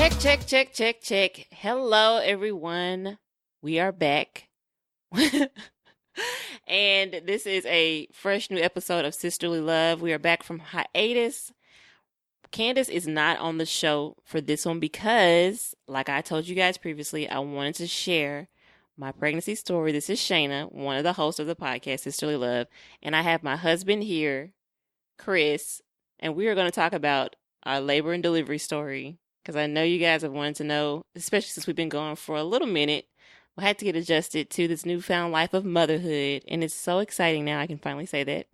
Check. Hello, everyone. We are back. And this is a fresh new episode of Sisterly Love. We are back from hiatus. Candace is not on the show for this one because, like I told you guys previously, I wanted to share my pregnancy story. This is Shaina, one of the hosts of the podcast, Sisterly Love. And I have my husband here, Chris, and we are going to talk about our labor and delivery story. Because I know you guys have wanted to know, especially since we've been going for a little minute. We had to get adjusted to this newfound life of motherhood. And it's so exciting now. I can finally say that.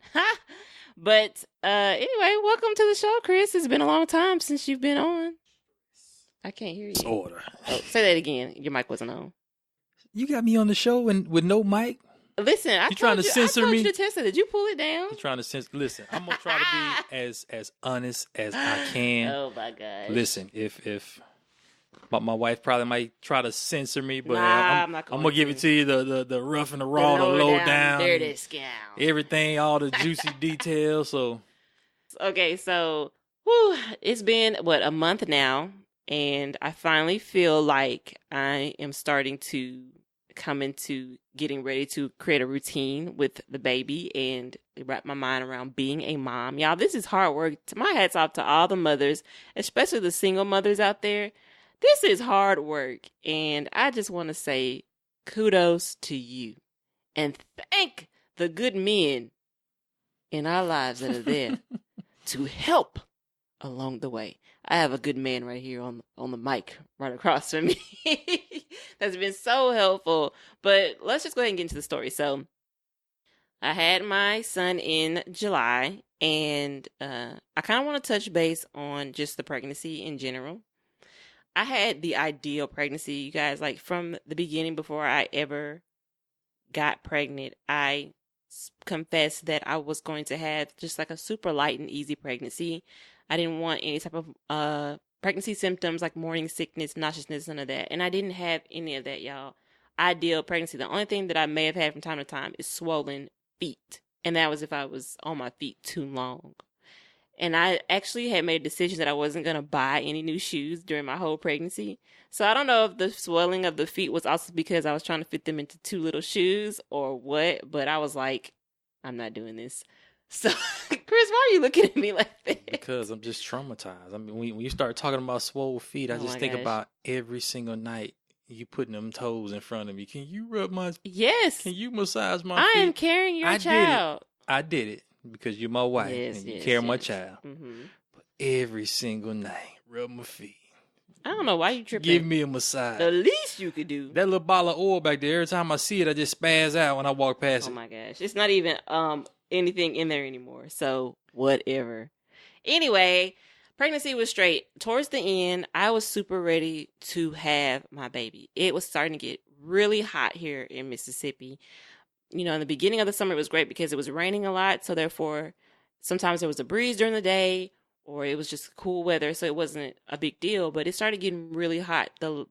But anyway, welcome to the show, Chris. It's been a long time since you've been on. I can't hear you. Order. Oh, say that again. Your mic wasn't on. You got me on the show and with no mic? Listen, I told you to test it. Did you pull it down? You're trying to censor. Listen, I'm gonna try to be as honest as I can. Oh my God. Listen, if my wife probably might try to censor me, but I'm gonna give it to you the rough and the raw, the low down, dirty scowl, everything, all the juicy details. So okay, so it's been a month now, and I finally feel like I am starting to come into getting ready to create a routine with the baby and wrap my mind around being a mom. Y'all, this is hard work. My hat's off to all the mothers, especially the single mothers out there. This is hard work, and I just want to say kudos to you and thank the good men in our lives that are there to help along the way. I have a good man right here on the mic right across from me that's been so helpful. But let's just go ahead and get into the story. So I had my son in July, and I kind of want to touch base on just the pregnancy in general. I had the ideal pregnancy, you guys, like from the beginning. Before I ever got pregnant, I confessed that I was going to have just like a super light and easy pregnancy. I didn't want any type of pregnancy symptoms like morning sickness, nauseousness, none of that. And I didn't have any of that, y'all. Ideal pregnancy. The only thing that I may have had from time to time is swollen feet. And that was if I was on my feet too long. And I actually had made a decision that I wasn't going to buy any new shoes during my whole pregnancy. So I don't know if the swelling of the feet was also because I was trying to fit them into too little shoes or what. But I was like, I'm not doing this. So, Chris, why are you looking at me like that? Because I'm just traumatized. I mean, when you start talking about swole feet, I just think about every single night you putting them toes in front of me. Can you rub my... Yes. Can you massage my feet? I am carrying your child. I did it because you're my wife and you carry my child. Mm-hmm. But every single night, rub my feet. I don't know why you tripping. Give me a massage. The least you could do. That little bottle of oil back there, every time I see it, I just spaz out when I walk past it. Oh my gosh. It's not even... anything in there anymore, so whatever. Anyway, pregnancy was straight. Towards the end, I was super ready to have my baby. It was starting to get really hot here in Mississippi. You know, in the beginning of the summer, it was great because it was raining a lot, so therefore, sometimes there was a breeze during the day, or it was just cool weather, so it wasn't a big deal, but it started getting really hot the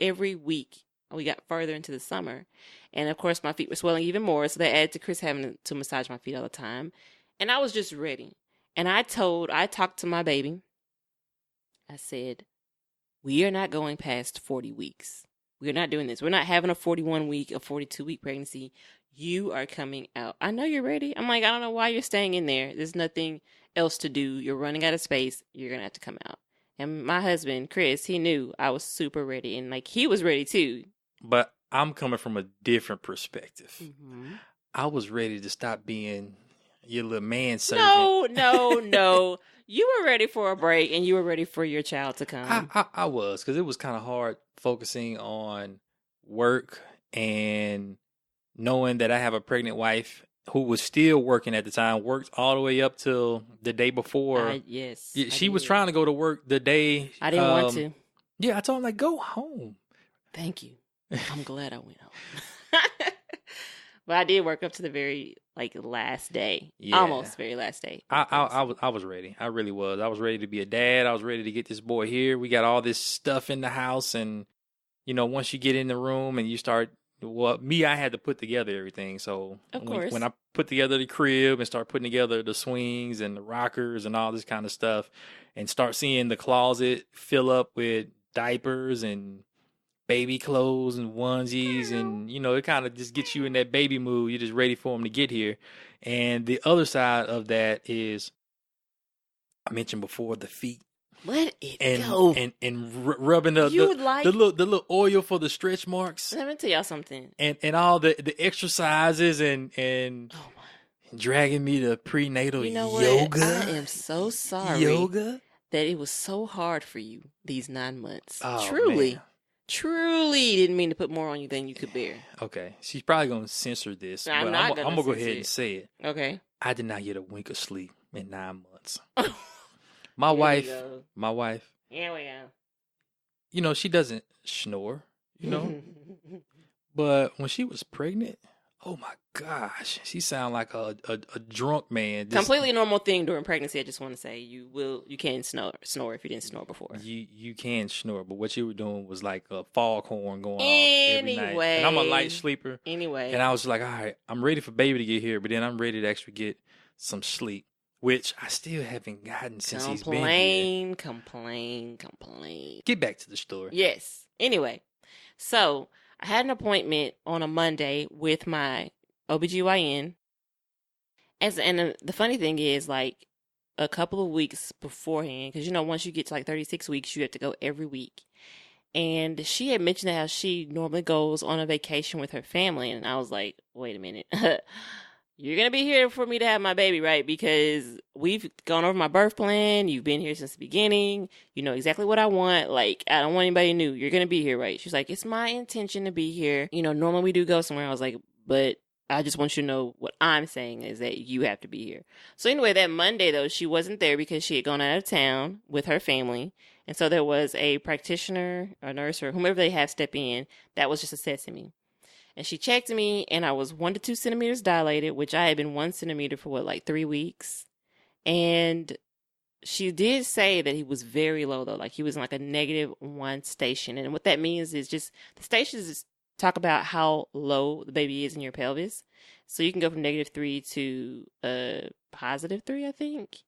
every week. We got further into the summer. And of course, my feet were swelling even more. So that added to Chris having to massage my feet all the time. And I was just ready. And I talked to my baby. I said, we are not going past 40 weeks. We're not doing this. We're not having a 41-week, a 42-week pregnancy. You are coming out. I know you're ready. I'm like, I don't know why you're staying in there. There's nothing else to do. You're running out of space. You're going to have to come out. And my husband, Chris, he knew I was super ready. And like, he was ready too. But I'm coming from a different perspective. Mm-hmm. I was ready to stop being your little manservant. No. You were ready for a break, and you were ready for your child to come. I was, because it was kind of hard focusing on work and knowing that I have a pregnant wife who was still working at the time, worked all the way up till the day before. Yes. She was trying to go to work the day. I didn't want to. Yeah, I told him, like, go home. Thank you. I'm glad I went home. But I did work up to the very last day. Yeah. Almost very last day. I was ready. I really was. I was ready to be a dad. I was ready to get this boy here. We got all this stuff in the house, and you know, once you get in the room and you start, I had to put together everything. So when I put together the crib and start putting together the swings and the rockers and all this kind of stuff, and start seeing the closet fill up with diapers and baby clothes and onesies, and it kind of just gets you in that baby mood. You're just ready for them to get here. And the other side of that is, I mentioned before, the feet. Let it and go. and rubbing the little oil for the stretch marks. Let me tell y'all something. And all the exercises and oh my. Dragging me to prenatal yoga. What? I am so sorry. Yoga? That it was so hard for you these 9 months. Oh, truly. Man. Truly didn't mean to put more on you than you could bear. Okay. She's probably going to censor this. I'm not going to I'm going to go ahead and say it. Okay. I did not get a wink of sleep in 9 months. My wife. Here we go. She doesn't snore, but when she was pregnant, oh my gosh, she sounded like a drunk man. Completely normal thing during pregnancy. I just want to say you can snore if you didn't snore before. You can snore, but what you were doing was like a foghorn going off every night. Anyway. And I'm a light sleeper. Anyway. And I was like, all right, I'm ready for baby to get here, but then I'm ready to actually get some sleep, which I still haven't gotten since he's been here. Complain. Get back to the story. Yes. Anyway, so I had an appointment on a Monday with my OBGYN. And the funny thing is, like, a couple of weeks beforehand, because, once you get to like 36 weeks, you have to go every week. And she had mentioned how she normally goes on a vacation with her family. And I was like, wait a minute. You're going to be here for me to have my baby, right? Because we've gone over my birth plan. You've been here since the beginning. You know exactly what I want. Like, I don't want anybody new. You're going to be here, right? She's like, it's my intention to be here. Normally we do go somewhere. I was like, but I just want you to know what I'm saying is that you have to be here. So anyway, that Monday, though, she wasn't there because she had gone out of town with her family. And so there was a practitioner, a nurse, or whomever they have step in that was just assessing me. And she checked me, and I was 1 to 2 centimeters dilated, which I had been 1 centimeter for 3 weeks. And she did say that he was very low, though. Like, he was in like a -1 station. And what that means is just the stations is talk about how low the baby is in your pelvis. So you can go from -3 to +3, I think.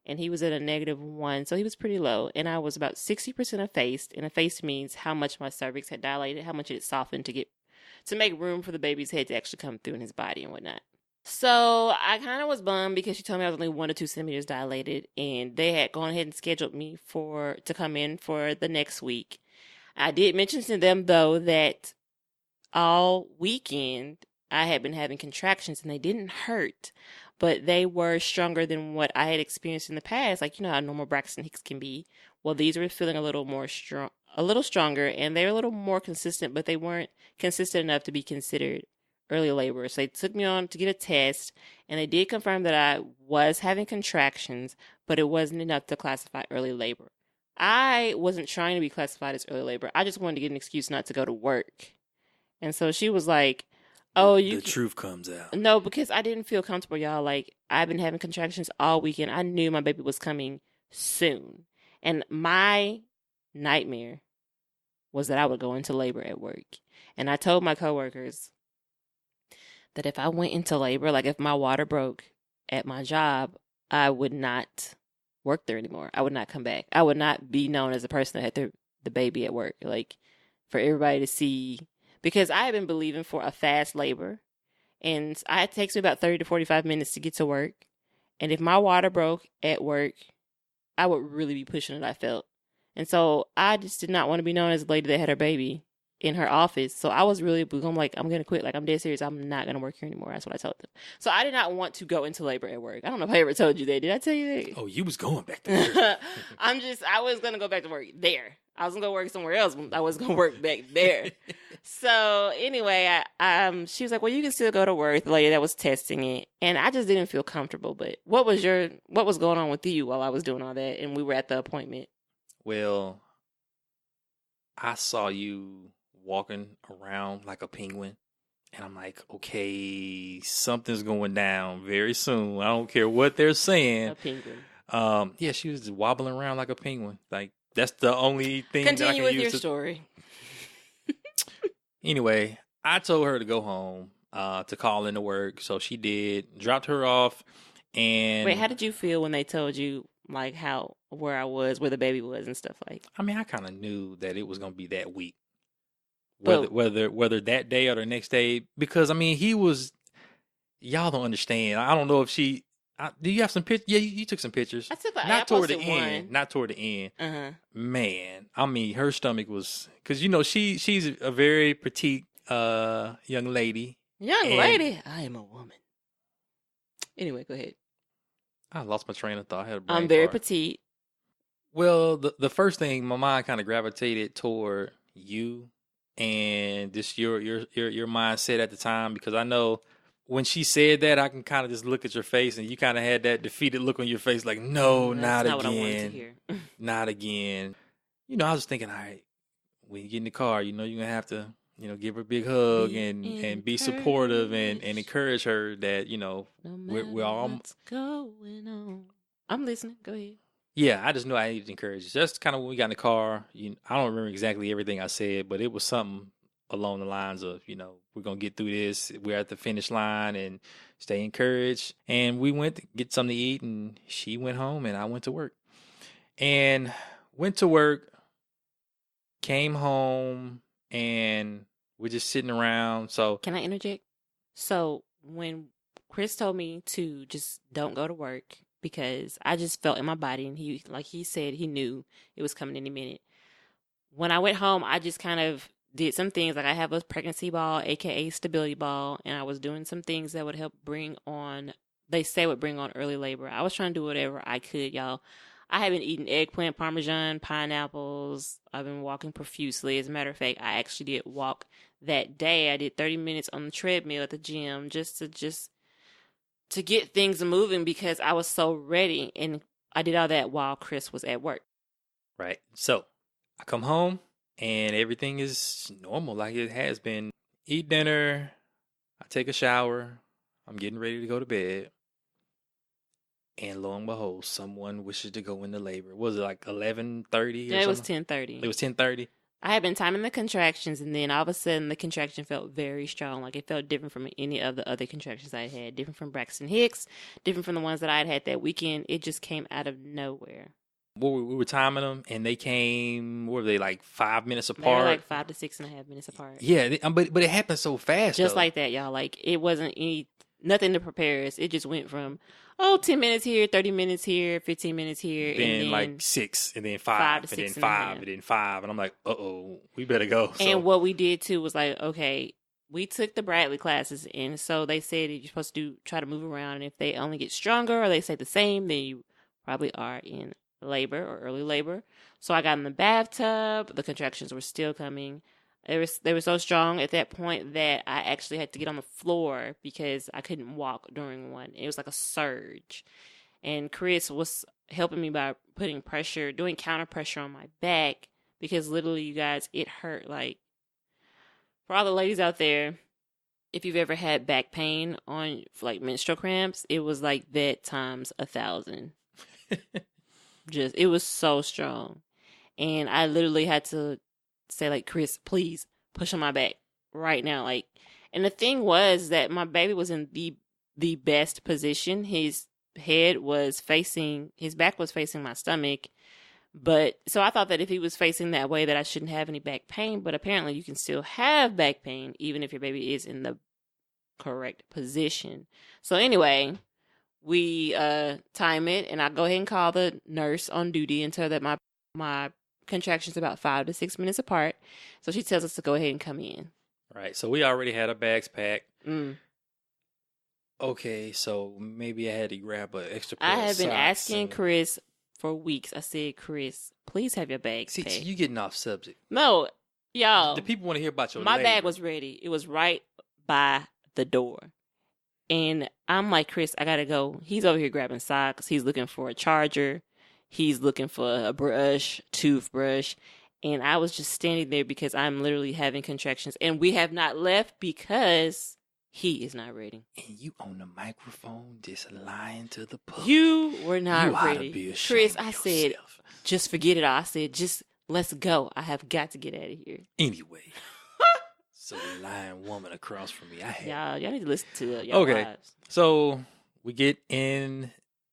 And he was at a -1, so he was pretty low. And I was about 60% effaced. And effaced means how much my cervix had dilated, how much it softened to make room for the baby's head to actually come through in his body and whatnot. So I kind of was bummed because she told me I was only 1 to 2 centimeters dilated, and they had gone ahead and scheduled me to come in for the next week. I did mention to them, though, that all weekend I had been having contractions, and they didn't hurt, but they were stronger than what I had experienced in the past. Like, how normal Braxton Hicks can be. Well, these were feeling a little stronger, and they were a little more consistent, but they weren't consistent enough to be considered early labor. So they took me on to get a test, and they did confirm that I was having contractions, but it wasn't enough to classify early labor. I wasn't trying to be classified as early labor. I just wanted to get an excuse not to go to work. And so she was like, the truth comes out. No, because I didn't feel comfortable, y'all. Like, I've been having contractions all weekend. I knew my baby was coming soon. And my nightmare was that I would go into labor at work. And I told my coworkers that if I went into labor, like if my water broke at my job, I would not work there anymore. I would not come back. I would not be known as a person that had the baby at work. Like, for everybody to see, because I had been believing for a fast labor, and it takes me about 30 to 45 minutes to get to work. And if my water broke at work, I would really be pushing it, I felt. And so I just did not want to be known as a lady that had her baby in her office. So I was really, I'm like, I'm going to quit. Like, I'm dead serious. I'm not going to work here anymore. That's what I told them. So I did not want to go into labor at work. I don't know if I ever told you that. Did I tell you that? Oh, you was going back to work. I was going to go back to work there. I was going to go work somewhere else. I was going to work back there. So anyway, she was like, well, you can still go to work, the lady that was testing it. And I just didn't feel comfortable. But what was going on with you while I was doing all that and we were at the appointment? Well, I saw you walking around like a penguin, and I'm like, okay, something's going down very soon. I don't care what they're saying. A penguin. Yeah, she was just wobbling around like a penguin. Like, that's the only thing that I can Continue with use your story. Anyway, I told her to go home, to call into work, so she did. Dropped her off, and wait, how did you feel when they told you like how where the baby was and stuff like. I mean, I kind of knew that it was gonna be that week, But whether that day or the next day, because I mean, he was. Y'all don't understand. I don't know if she. Do you have some pictures? Yeah, you took some pictures. I took Not toward the posted end. one. Not toward the end. Uh-huh. Man, I mean, her stomach was because she's a very petite young lady. Young and lady, I am a woman. Anyway, go ahead. I lost my train of thought. I had a brain I'm very fart. petite. Well, the first thing my mind kind of gravitated toward you and just your mindset at the time, because I know when she said that, I can kind of just look at your face and you kind of had that defeated look on your face, like, no, not That's not again, what I wanted to hear. not again. I was thinking, all right, when you get in the car, you're gonna have to, give her a big hug and be supportive and encourage her that, No we're all. what's going on. I'm listening. Go ahead. Yeah, I just knew I needed to encourage you. Just kind of when we got in the car, I don't remember exactly everything I said, but it was something along the lines of, we're going to get through this. We're at the finish line and stay encouraged. And we went to get something to eat, and she went home and I went to work. And went to work, came home, and we're just sitting around. So Can I interject? So when Chris told me to just don't go to work because I just felt in my body, and he said he knew it was coming any minute. When I went home, I just kind of did some things. Like I have a pregnancy ball, aka stability ball, and I was doing some things that would help they say would bring on early labor. I was trying to do whatever I could, y'all. I have been eating eggplant parmesan, pineapples. I've been walking profusely. As a matter of fact, I actually did walk that day. I did 30 minutes on the treadmill at the gym just to get things moving because I was so ready. And I did all that while Chris was at work. Right. So I come home and everything is normal like it has been. Eat dinner. I take a shower. I'm getting ready to go to bed. And lo and behold, someone wishes to go into labor. Was it like 11:30 or Yeah, it was something? 10:30. It was 10:30. I had been timing the contractions, and then all of a sudden the contraction felt very strong. Like it felt different from any of the other contractions I had. Different from Braxton Hicks, different from the ones that I had that weekend. It just came out of nowhere. We were timing them, and they came, what were they, like 5 minutes apart? They were like 5 to 6.5 minutes apart. Yeah, but it happened so fast, Just though. like that, y'all. Like it wasn't nothing to prepare us. It just went from 10 minutes here, 30 minutes here, 15 minutes here, then like 6, and then 5, and then 5, and then 5, and I'm like, we better go. And what we did too was like, okay, we took the Bradley classes, and so they said you're supposed to try to move around, and if they only get stronger or they stay the same, then you probably are in labor or early labor. So I got in the bathtub. The contractions were still coming. They were so strong at that point that I actually had to get on the floor because I couldn't walk during one. It was like a surge. And Chris was helping me by putting pressure, doing counter pressure on my back because literally, you guys, it hurt. Like, for all the ladies out there, if you've ever had back pain on like menstrual cramps, it was like that times 1,000. It was so strong. And I literally had to say, like, Chris, please push on my back right now. Like, and the thing was that my baby was in the best position. His back was facing my stomach. But so I thought that if he was facing that way that I shouldn't have any back pain, but apparently you can still have back pain even if your baby is in the correct position. So anyway, we time it, and I go ahead and call the nurse on duty and tell her that my contractions about 5 to 6 minutes apart. So she tells us to go ahead and come in. Right. So we already had our bags packed. Mm. Okay, so maybe I had to grab an extra pair I of have been socks asking Chris for weeks. I said, Chris, please have your bags packed. See, you getting off subject. No, y'all. The people want to hear about your My labor. bag was ready. It was right by the door. And I'm like, Chris, I got to go. He's over here grabbing socks. He's looking for a charger. He's looking for a toothbrush. And I was just standing there because I'm literally having contractions. And we have not left because he is not ready. And you on the microphone just lying to the public. You were not you ready. Ought to be ashamed Chris, I of said, yourself. just forget it all. I said, just let's go. I have got to get out of here. Anyway. So the lying woman across from me. Y'all need to listen to your wives. So we get in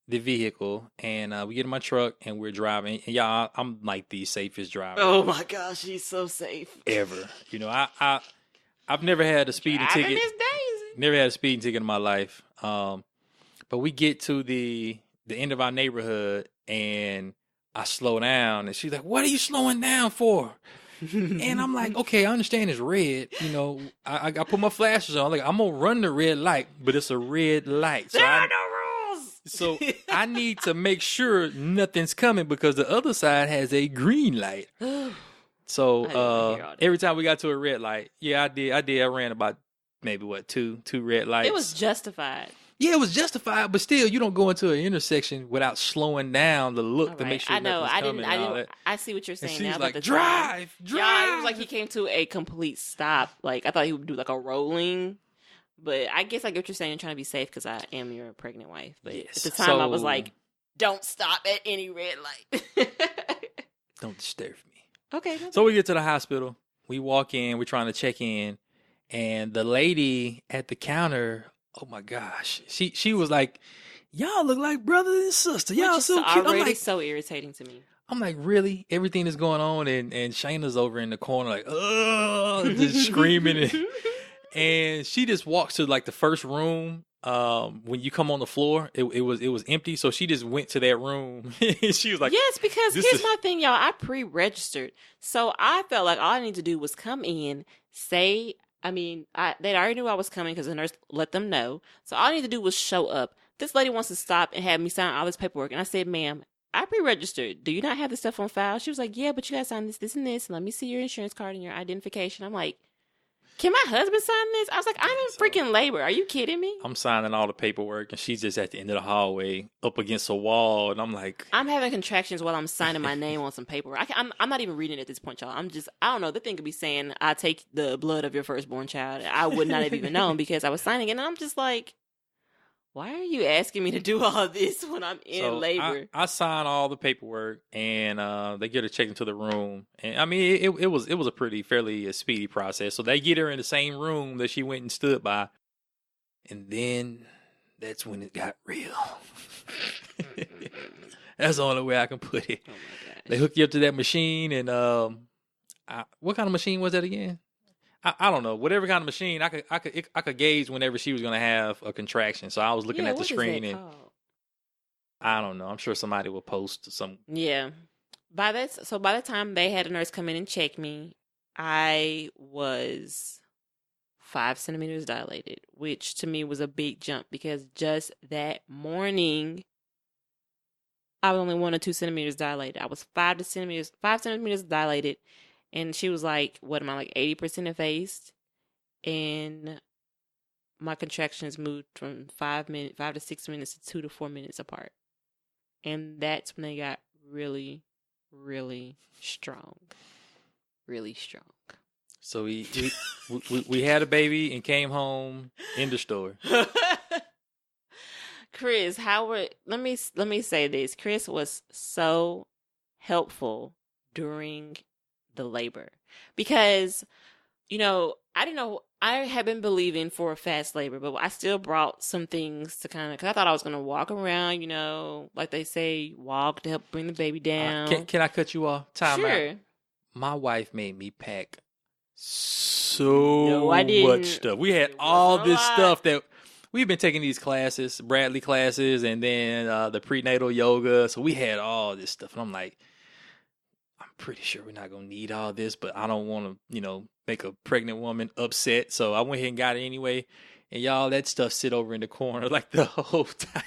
the vehicle, and we get in my truck, and we're driving. And y'all, I'm like the safest driver Oh my gosh, he's so safe. ever. You know, I've never had a speeding Driving ticket. Miss Daisy. Never had a speeding ticket in my life. But we get to the end of our neighborhood, and I slow down, and she's like, "What are you slowing down for?" And I'm like, "Okay, I understand it's red. You know, I put my flashes on. Like, I'm gonna run the red light, but it's a red light, There are no rules. so I need to make sure nothing's coming because the other side has a green light." So I didn't wanna hear all that. every time we got to a red light, yeah, I did. I ran about maybe two red lights. It was justified. Yeah, it was justified, but still, you don't go into an intersection without slowing down to look All to right. make sure I know. nothing's I coming didn't. I and all didn't. that. I see what you're And saying she's now. like, about the drive. Yeah, it was like he came to a complete stop. Like I thought he would do like a rolling, but I guess I get what you're saying. You're trying to be safe because I am your pregnant wife. But Yes. at the time, I was So- like, "Don't stop at any red light." Don't disturb me. Okay. So we get to the hospital. We walk in. We're trying to check in, and the lady at the counter. Oh my gosh, she was like, "Y'all look like brother and sister. Y'all so cute." Already so irritating to me. I'm like, really? Everything is going on, and Shayna's over in the corner, like, just screaming, and she just walks to like the first room. When you come on the floor, it was empty, so she just went to that room. She was like, yes, because this here's is- my thing, y'all. I pre-registered, so I felt like all I need to do was come in, say. I mean, they already knew I was coming because the nurse let them know. So all I need to do was show up. This lady wants to stop and have me sign all this paperwork, and I said, "Ma'am, I pre-registered. Do you not have this stuff on file?" She was like, "Yeah, but you gotta sign this, this, and this, and let me see your insurance card and your identification." I'm like, "Can my husband sign this?" I was like, "I'm in freaking labor. Are you kidding me?" I'm signing all the paperwork, and she's just at the end of the hallway, up against a wall, and I'm like, I'm having contractions while I'm signing my name on some paperwork. I'm not even reading it at this point, y'all. I don't know. The thing could be saying, "I take the blood of your firstborn child." I would not have even known because I was signing it, and I'm just like, why are you asking me to do all of this when I'm in labor? I sign all the paperwork, and they get her checked into the room. And I mean, it was a pretty fairly speedy process. So they get her in the same room that she went and stood by, and then that's when it got real. That's the only way I can put it. Oh my gosh. They hooked you up to that machine, and what kind of machine was that again? I don't know. Whatever kind of machine, I could gauge whenever she was gonna have a contraction. So I was looking at the what is that screen, and called? I don't know. I'm sure somebody will post some. Yeah. By the time they had a nurse come in and check me, I was 5 centimeters dilated, which to me was a big jump because just that morning I was only 1 or 2 centimeters dilated. I was 5 centimeters dilated, and she was like, "What am I, like 80% effaced?" And my contractions moved from 5 to 6 minutes to 2 to 4 minutes apart, and that's when they got really, really strong, really strong. So we had a baby and came home. End of story. Chris, let me say this. Chris was so helpful during the labor because, I didn't know, I had been believing for a fast labor, but I still brought some things to because I thought I was going to walk around, like they say, walk to help bring the baby down. Can I cut you off? Time Sure. out. My wife made me pack No, I didn't. much stuff. We had It all wasn't a this lot. stuff that we've been taking these classes, Bradley classes, and then the prenatal yoga. So we had all this stuff, and I'm like, I'm pretty sure we're not gonna need all this, but I don't want to, make a pregnant woman upset. So I went ahead and got it anyway. And y'all, that stuff sit over in the corner like the whole time.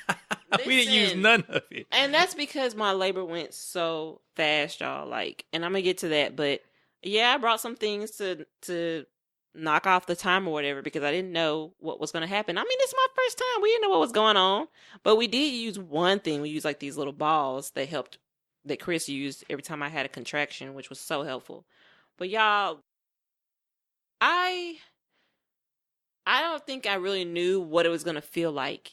We didn't use Listen. none of it. And that's because my labor went so fast, y'all. And I'm gonna get to that, but yeah, I brought some things to knock off the time or whatever because I didn't know what was gonna happen. I mean, it's my first time. We didn't know what was going on, but we did use one thing. We used like these little balls that Chris used every time I had a contraction, which was so helpful. But y'all, I don't think I really knew what it was gonna feel like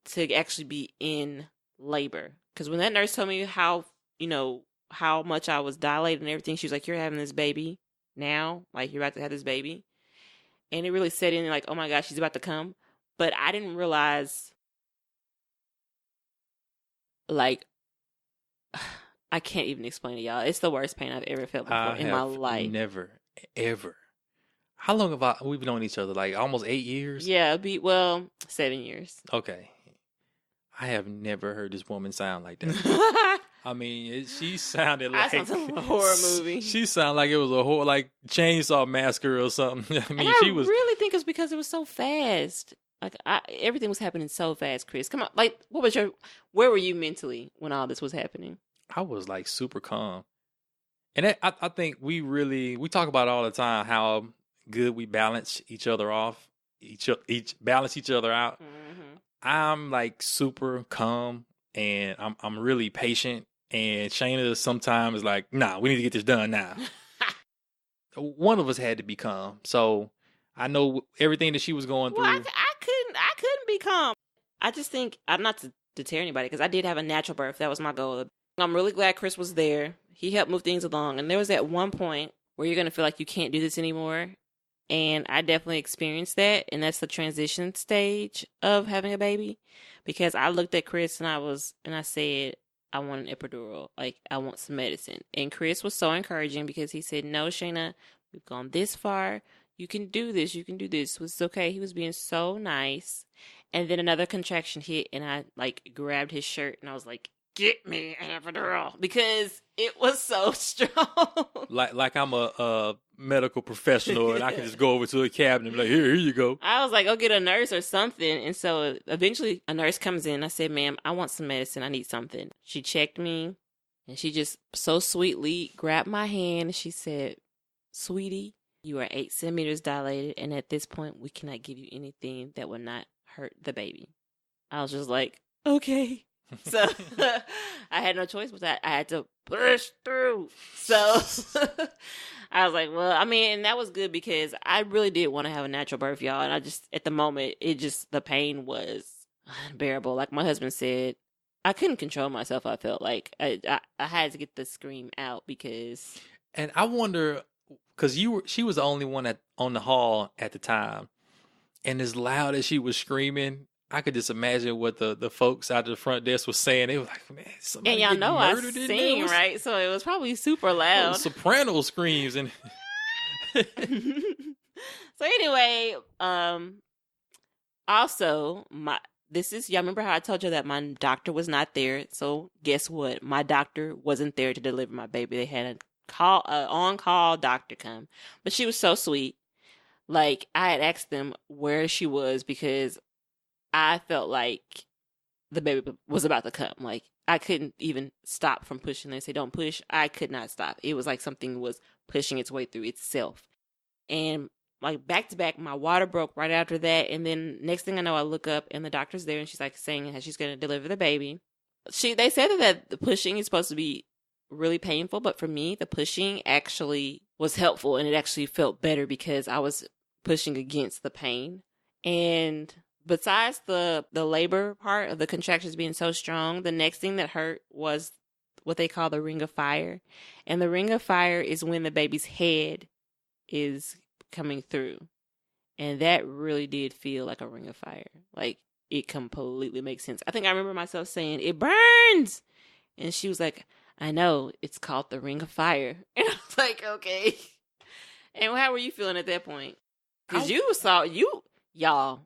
to actually be in labor. Because when that nurse told me how much I was dilated and everything, she was like, "You're having this baby now. Like, you're about to have this baby." And it really set in like, oh my gosh, she's about to come. But I didn't realize like, I can't even explain it, y'all. It's the worst pain I've ever felt before I in my have life. never, ever. How long have we've known each other? Like almost 8 years? Yeah, 7 years. Okay. I have never heard this woman sound like that. I I mean, she sounded like sound like a horror movie. She sounded like it was a whole like Chainsaw Massacre or something. I mean, and she I was. really think it's because it was so fast. Like everything was happening so fast, Chris. Come on, like where were you mentally when all this was happening? I was like super calm, and I think we talk about it all the time how good we balance each other off, each balance each other out. Mm-hmm. I'm like super calm, and I'm really patient. And Shaina sometimes is like, nah, we need to get this done now. One of us had to be calm. So I know everything that she was going through. I couldn't be calm. I just think I'm not to deter anybody because I did have a natural birth. That was my goal. I'm really glad Chris was there. He helped move things along. And there was that one point where you're going to feel like you can't do this anymore. And I definitely experienced that. And that's the transition stage of having a baby. Because I looked at Chris and I said, I want an epidural. Like, I want some medicine. And Chris was so encouraging because he said, no, Shaina, we've gone this far. You can do this. You can do this. It was okay. He was being so nice. And then another contraction hit and I like grabbed his shirt and I was like, get me an epidural because it was so strong. Like I'm a medical professional and I can just go over to a cabinet and be like, here you go. I was like, go get a nurse or something. And so eventually a nurse comes in. I said, ma'am, I want some medicine. I need something. She checked me and she just so sweetly grabbed my hand and she said, sweetie, you are 8 centimeters dilated. And at this point, we cannot give you anything that will not hurt the baby. I was just like, okay. So I had no choice but that. I had to push through. So I was like, well, I mean, and that was good because I really did want to have a natural birth, y'all. And I just, at the moment, the pain was unbearable. Like my husband said, I couldn't control myself. I felt like I had to get the scream out because. And I wonder, because she was the only one on the hall at the time. And as loud as she was screaming, I could just imagine what the folks out the front desk was saying. They were like, man, somebody and y'all know I murdered sing, right? So it was probably super loud. Soprano screams. And so anyway, also, y'all remember how I told you that my doctor was not there? So guess what? My doctor wasn't there to deliver my baby. They had on-call doctor come. But she was so sweet. Like, I had asked them where she was because I felt like the baby was about to come. Like, I couldn't even stop from pushing. They say, don't push. I could not stop. It was like something was pushing its way through itself. And like back to back, my water broke right after that. And then next thing I know, I look up and the doctor's there and she's like saying how she's going to deliver the baby. They said that the pushing is supposed to be really painful. But for me, the pushing actually was helpful and it actually felt better because I was pushing against the pain. And besides the labor part of the contractions being so strong, the next thing that hurt was what they call the ring of fire. And the ring of fire is when the baby's head is coming through. And that really did feel like a ring of fire. Like, it completely makes sense. I think I remember myself saying, it burns! And she was like, I know, it's called the ring of fire. And I was like, okay. And how were you feeling at that point? Because y'all,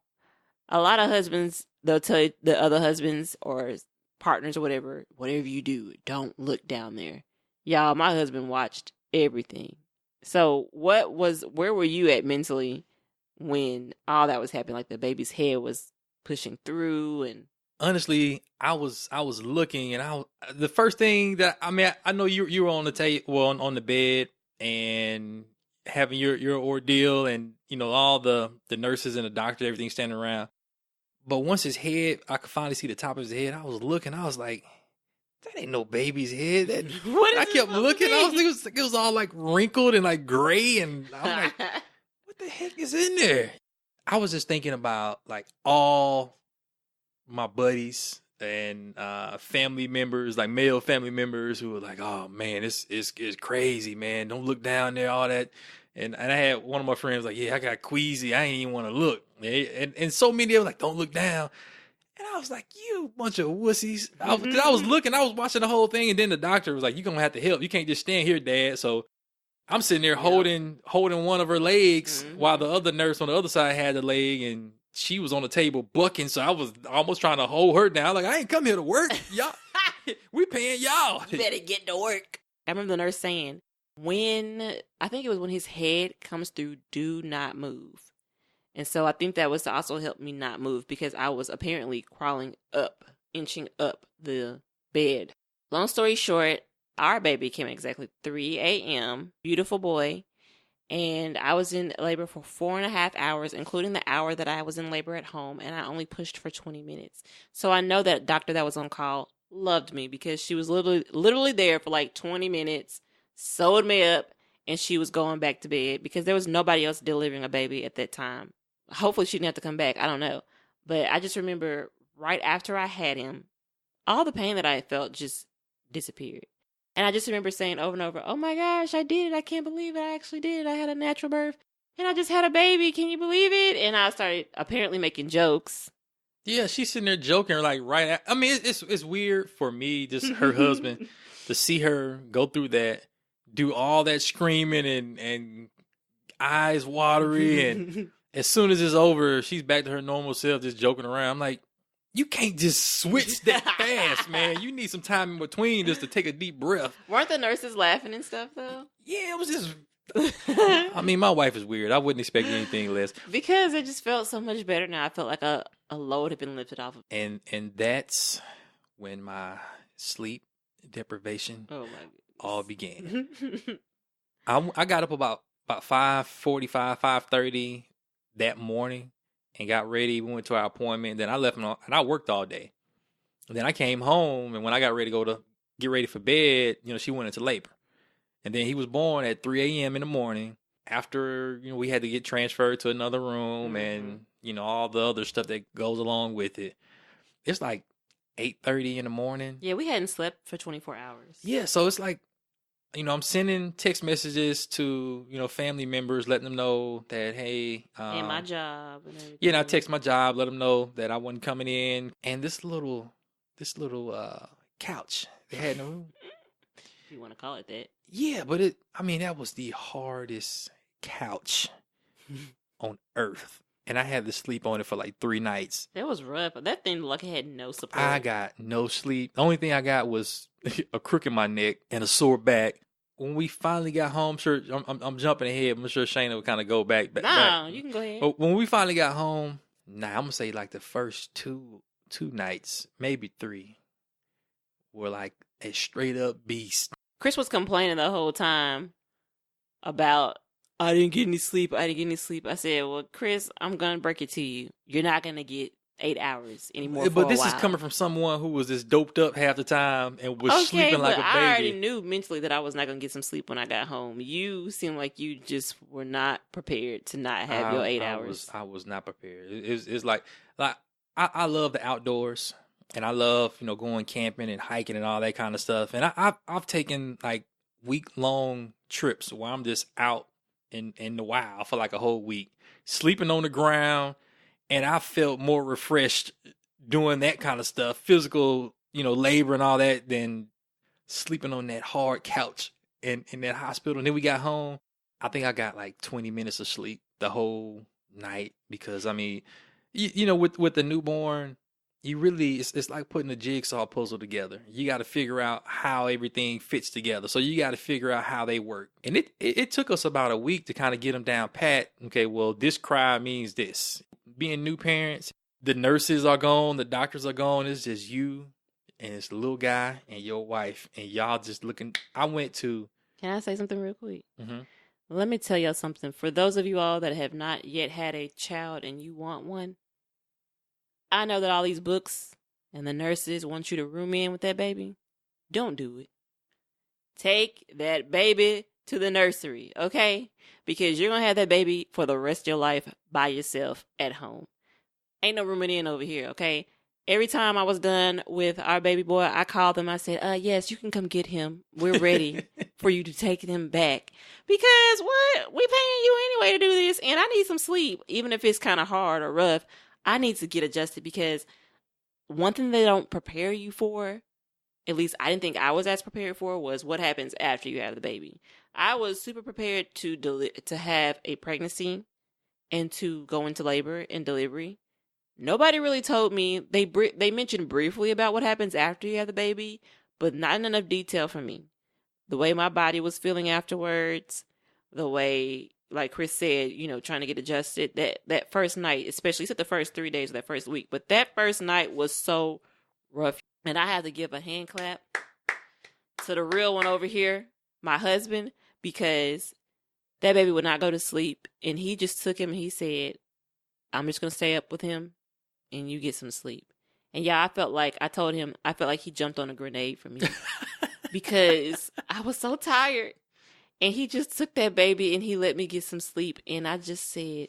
a lot of husbands, they'll tell the other husbands or partners or whatever you do, don't look down there. Y'all, my husband watched everything. So where were you at mentally when all that was happening? Like the baby's head was pushing through and. Honestly, I was looking and the first thing that, I know you were on the table, on the bed and having your ordeal and, all the nurses and the doctor, everything standing around. But once his head, I could finally see the top of his head. I was looking, I was like, that ain't no baby's head. I kept looking. It was all like wrinkled and like gray. And I was like, what the heck is in there? I was just thinking about like all my buddies and family members, like male family members who were like, oh man, it's crazy, man. Don't look down there, all that. And I had one of my friends like, yeah, I got queasy. I ain't even want to look. And so many of them like, don't look down. And I was like, you bunch of wussies. Because I was looking, I was watching the whole thing, and then the doctor was like, you're going to have to help. You can't just stand here, Dad. So I'm sitting there holding one of her legs while the other nurse on the other side had the leg, and she was on the table bucking. So I was almost trying to hold her down. Like, I ain't come here to work. Y'all, we paying y'all. You better get to work. I remember the nurse saying, I think it was when his head comes through, do not move. And so I think that was to also help me not move because I was apparently crawling up, inching up the bed. Long story short, our baby came at exactly 3 a.m. Beautiful boy. And I was in labor for 4.5 hours, including the hour that I was in labor at home. And I only pushed for 20 minutes. So I know that doctor that was on call loved me because she was literally there for like 20 minutes, sewed me up, and she was going back to bed because there was nobody else delivering a baby at that time. Hopefully she didn't have to come back. I don't know. But I just remember right after I had him, all the pain that I had felt just disappeared. And I just remember saying over and over, oh my gosh, I did it. I can't believe it. I actually did it. I had a natural birth and I just had a baby. Can you believe it? And I started apparently making jokes. Yeah, she's sitting there joking like I mean, it's weird for me, just her husband, to see her go through that, do all that screaming and eyes watery, and as soon as it's over, she's back to her normal self, just joking around. I'm like, you can't just switch that fast, man. You need some time in between just to take a deep breath. Weren't the nurses laughing and stuff, though? Yeah, it was just... I mean, my wife is weird. I wouldn't expect anything less. Because it just felt so much better now. I felt like a load had been lifted off of And that's when my sleep deprivation all began. I got up about 5:45, 5:30 that morning and got ready. We went to our appointment. Then I left and I worked all day. And then I came home, and when I got ready to get ready for bed, she went into labor. And then he was born at 3 a.m. in the morning after, we had to get transferred to another room and, all the other stuff that goes along with it. It's like 8:30 in the morning. Yeah, we hadn't slept for 24 hours. Yeah, so it's like, I'm sending text messages to, family members, letting them know that, hey. And my job and everything. Yeah, and I text my job, let them know that I wasn't coming in. And this little couch they had in the room. If you want to call it that. Yeah, but that was the hardest couch on earth. And I had to sleep on it for like 3 nights. That was rough. That thing looked like it had no support. I got no sleep. The only thing I got was a crook in my neck and a sore back. When we finally got home, I'm jumping ahead. I'm sure Shaina would kind of go back. You can go ahead. But when we finally got home, I'm going to say like the first two nights, maybe 3, were like a straight up beast. Chris was complaining the whole time about, I didn't get any sleep. I said, well, Chris, I'm going to break it to you. You're not going to get 8 hours anymore. But this is coming from someone who was just doped up half the time and was sleeping like a baby. I already knew mentally that I was not going to get some sleep when I got home. You seemed like you just were not prepared to not have your 8 hours. I was not prepared. It's like I love the outdoors. And I love, going camping and hiking and all that kind of stuff. And I've taken like week-long trips where I'm just out in the wild for like a whole week, sleeping on the ground. And I felt more refreshed doing that kind of stuff, physical, labor and all that, than sleeping on that hard couch in that hospital. And then we got home. I think I got like 20 minutes of sleep the whole night because, with the newborn, you really, it's like putting a jigsaw puzzle together. You got to figure out how everything fits together. So you got to figure out how they work. And it took us about a week to kind of get them down pat. Okay, well, this cry means this. Being new parents, the nurses are gone, the doctors are gone. It's just you and it's the little guy and your wife. And y'all just looking. Can I say something real quick? Mm-hmm. Let me tell y'all something. For those of you all that have not yet had a child and you want one, I know that all these books and the nurses want you to room in with that baby. Don't do it. Take that baby to the nursery, okay? Because you're going to have that baby for the rest of your life by yourself at home. Ain't no rooming in over here, okay? Every time I was done with our baby boy, I called them. I said, yes, you can come get him. We're ready for you to take him back. Because what? We paying you anyway to do this, and I need some sleep, even if it's kind of hard or rough. I need to get adjusted because one thing they don't prepare you for, at least I didn't think I was as prepared for, was what happens after you have the baby. I was super prepared to have a pregnancy and to go into labor and delivery. Nobody really told me. They mentioned briefly about what happens after you have the baby, but not in enough detail for me. The way my body was feeling afterwards, the way, like Chris said, trying to get adjusted. That first night, especially, except the first 3 days of that first week, but that first night was so rough. And I have to give a hand clap to the real one over here, my husband, because that baby would not go to sleep. And he just took him and he said, I'm just going to stay up with him and you get some sleep. And yeah, I told him, I felt like he jumped on a grenade for me because I was so tired. And he just took that baby and he let me get some sleep. And I just said,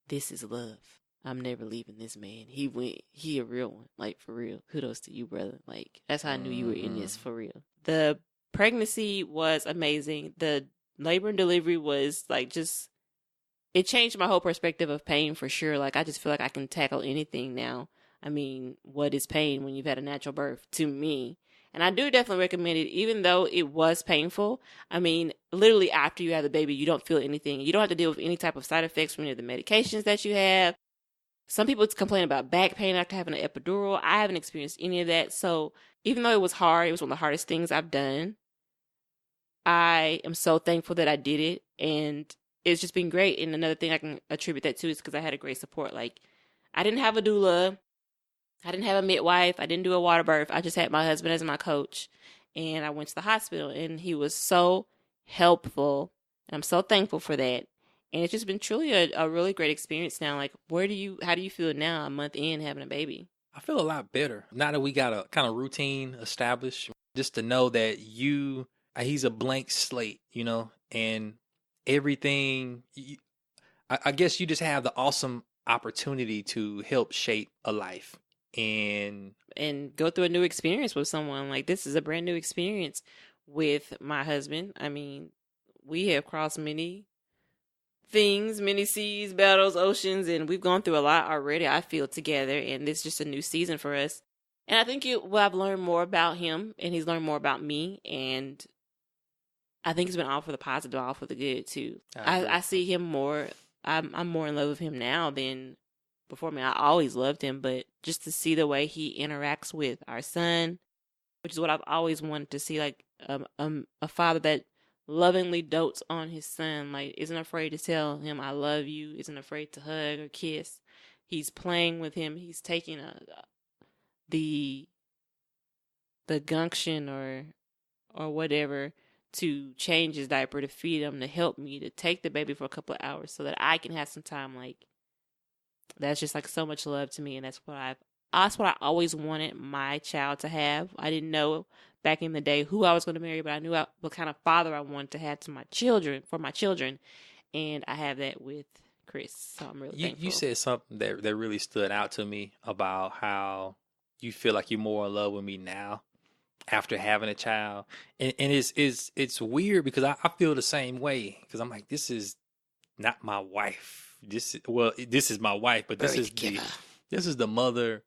this is love. I'm never leaving this man. He a real one. Like, for real. Kudos to you, brother. Like, that's how I knew you were in this, for real. The pregnancy was amazing. The labor and delivery was like it changed my whole perspective of pain for sure. Like, I just feel like I can tackle anything now. I mean, what is pain when you've had a natural birth to me? And I do definitely recommend it, even though it was painful. I mean, literally after you have the baby, you don't feel anything. You don't have to deal with any type of side effects from any of the medications that you have. Some people complain about back pain after having an epidural. I haven't experienced any of that. So even though it was hard, it was one of the hardest things I've done. I am so thankful that I did it. And it's just been great. And another thing I can attribute that to is because I had a great support. Like, I didn't have a doula. I didn't have a midwife. I didn't do a water birth. I just had my husband as my coach. And I went to the hospital. And he was so helpful. And I'm so thankful for that. And it's just been truly a really great experience now. Like, how do you feel now, a month in, having a baby? I feel a lot better now that we got a kind of routine established. Just to know that he's a blank slate, and everything. I guess you just have the awesome opportunity to help shape a life and go through a new experience with someone. Like, this is a brand new experience with my husband. I mean, we have crossed many things, many seas, battles, oceans, and we've gone through a lot already, I feel, together, and this is just a new season for us. And I think I've learned more about him, and he's learned more about me, and I think it's been all for the positive, all for the good, too. I see him more, I'm more in love with him now than before. Me, I always loved him, but just to see the way he interacts with our son, which is what I've always wanted to see, like a father that lovingly dotes on his son, like isn't afraid to tell him I love you, isn't afraid to hug or kiss. He's playing with him. He's taking the gumption or whatever to change his diaper, to feed him, to help me, to take the baby for a couple of hours so that I can have some time. Like, that's just like so much love to me, and that's what I always wanted my child to have. I didn't know back in the day who I was going to marry, but I knew what kind of father I wanted to have for my children, and I have that with Chris. So I'm really thankful. You said something that really stood out to me about how you feel like you're more in love with me now after having a child, and it's weird because I feel the same way, because I'm like, this is not my wife. This is my wife, but this is the mother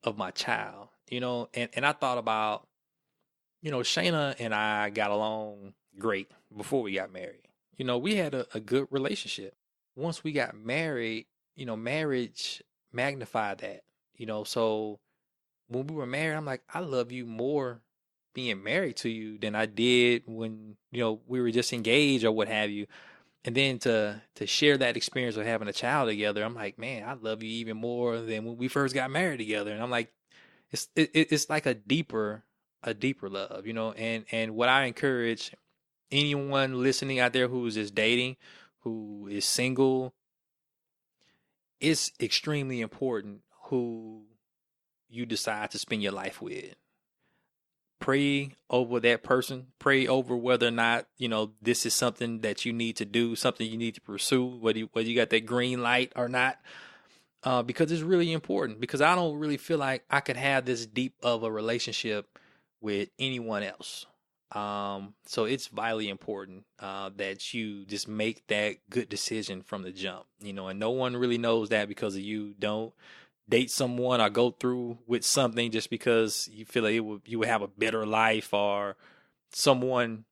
of my child, and I thought about, Shaina and I got along great before we got married. We had a good relationship. Once we got married, marriage magnified that, so when we were married, I'm like, I love you more being married to you than I did when, we were just engaged or what have you. And then to share that experience of having a child together, I'm like, man, I love you even more than when we first got married together. And I'm like, it's like a deeper love, and what I encourage anyone listening out there who's just dating, who is single, it's extremely important who you decide to spend your life with. Pray over that person. Pray over whether or not, this is something that you need to do, something you need to pursue, whether you got that green light or not. Because it's really important, because I don't really feel like I could have this deep of a relationship with anyone else. So it's vitally important that you just make that good decision from the jump, and no one really knows that because of you. Don't date someone or go through with something just because you feel like you would have a better life, or someone,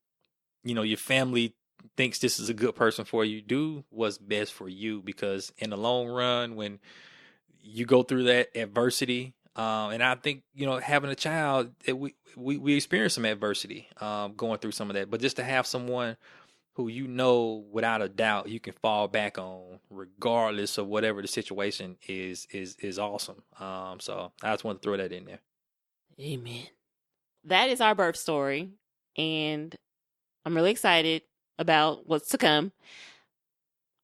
your family thinks this is a good person for you. Do what's best for you, because in the long run, when you go through that adversity, and I think, having a child, we experience some adversity, going through some of that, but just to have someone who, without a doubt, you can fall back on regardless of whatever the situation is awesome. So I just want to throw that in there. Amen. That is our birth story, and I'm really excited about what's to come.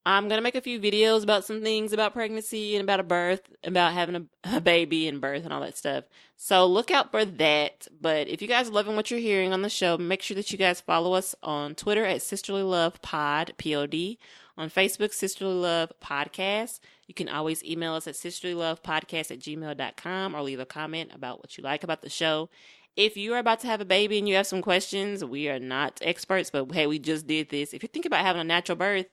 I'm going to make a few videos about some things about pregnancy and about a birth, about having a baby and birth and all that stuff. So look out for that. But if you guys are loving what you're hearing on the show, make sure that you guys follow us on Twitter at Sisterly Love Pod, P-O-D. On Facebook, Sisterly Love Podcast. You can always email us at sisterlylovepodcast@gmail.com or leave a comment about what you like about the show. If you are about to have a baby and you have some questions, we are not experts, but hey, we just did this. If you think about having a natural birth,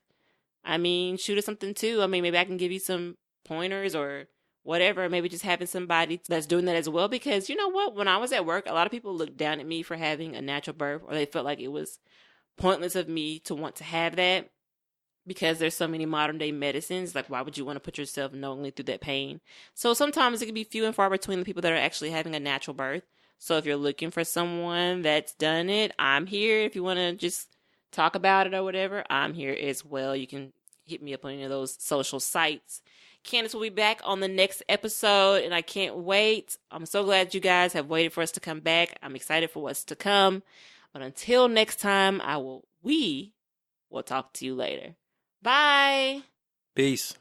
shoot us something too. Maybe I can give you some pointers or whatever. Maybe just having somebody that's doing that as well. Because you know what? When I was at work, a lot of people looked down at me for having a natural birth, or they felt like it was pointless of me to want to have that because there's so many modern day medicines. Like, why would you want to put yourself knowingly through that pain? So sometimes it can be few and far between the people that are actually having a natural birth. So if you're looking for someone that's done it, I'm here. If you want to just talk about it or whatever, I'm here as well. You can hit me up on any of those social sites. Candace will be back on the next episode, and I can't wait. I'm so glad you guys have waited for us to come back. I'm excited for what's to come. But until next time, we will talk to you later. Bye. Peace.